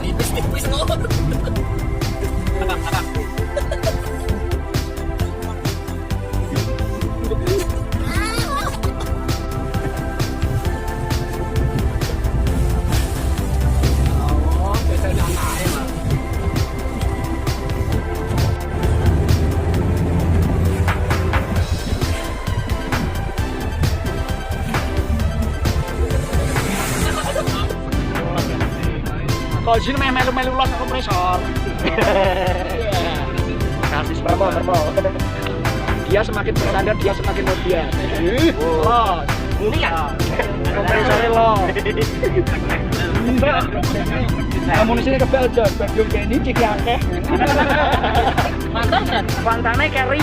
Tipis-tipis loh. Kalau sini melu-melu los kompresor. Kasih berapa? Dia semakin berstandar, dia semakin modern. Los. Ini ya. Kompresornya los. Kamu di sini kebel John, baju kayak ini ciki akeh. Mantap kan? Pantane carry.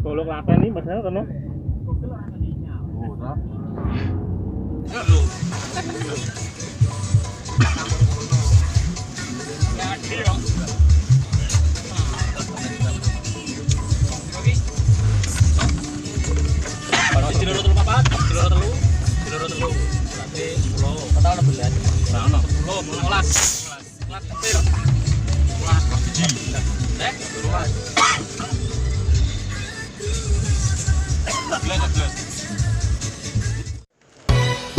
Kalau kelapa ini masalah kan?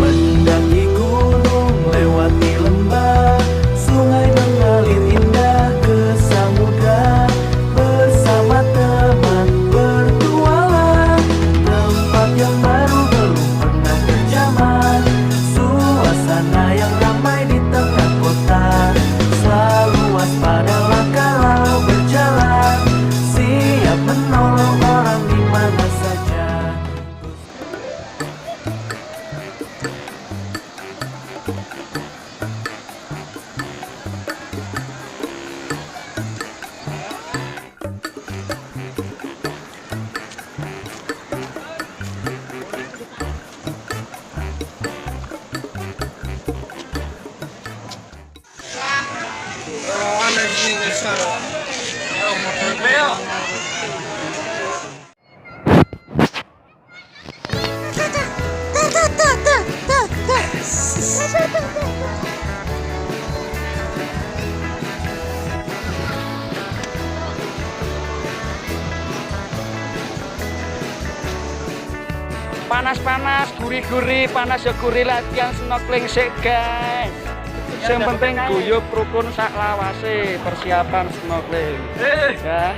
Mendaki gunung, lewati lembah, sungai mengalir indah ke samudra. Bersama teman bertualang, tempat yang baru belum pernah terjamah. Suasana yang ramai di tengah kota, selalu waspadalah kalau berjalan, siap menolong orang di mana saja. Panas-panas, gurih-gurih, panas ya gurih, latihan snorkeling sih guys. Yang penting guyup rukun sak lawase, persiapan snorkeling. Ya.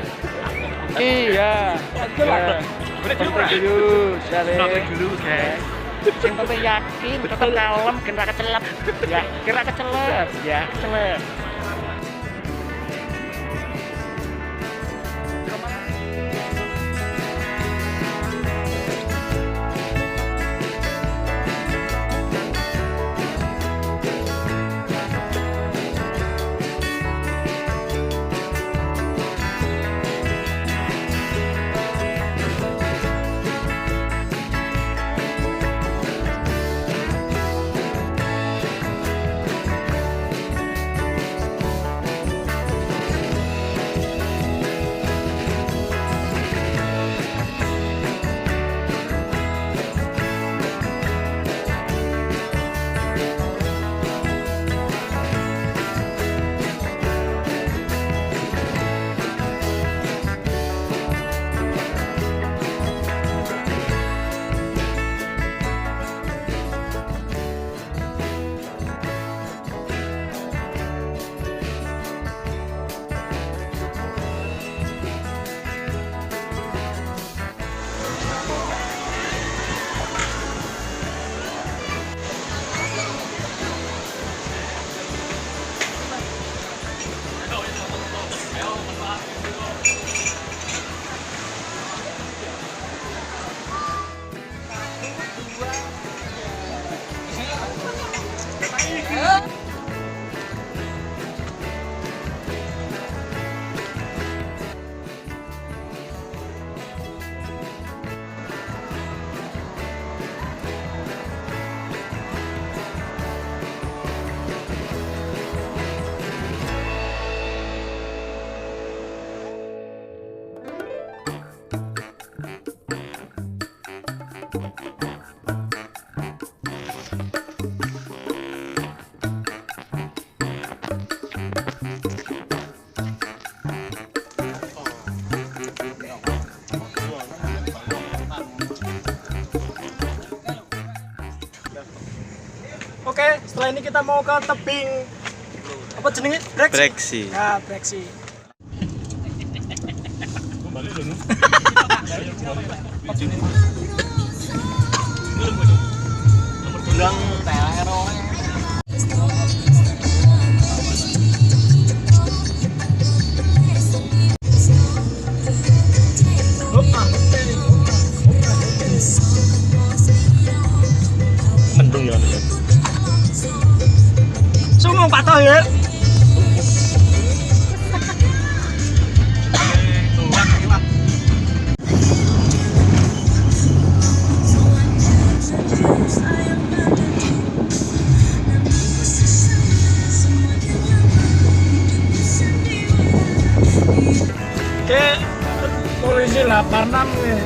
Iya. Penting guyup, snorkeling dulu guys. Yang penting yakin, tetap kalem, kena kecelep. Ya, kira kecelep, ya, kecelep. Kali ini kita mau ke tebing apa jenenge? Breksi. Ya, Breksi. Mendung ya. Sungguh Pak Tohir. Oke, polisi 86 nih.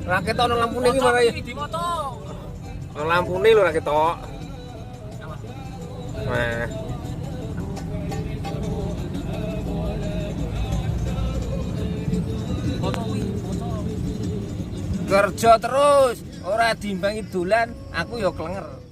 Raket ono lampune iki malah. Ono lampune lho raket tok. Nah. Kerja terus, ora diimbangi dolan, aku ya klenger.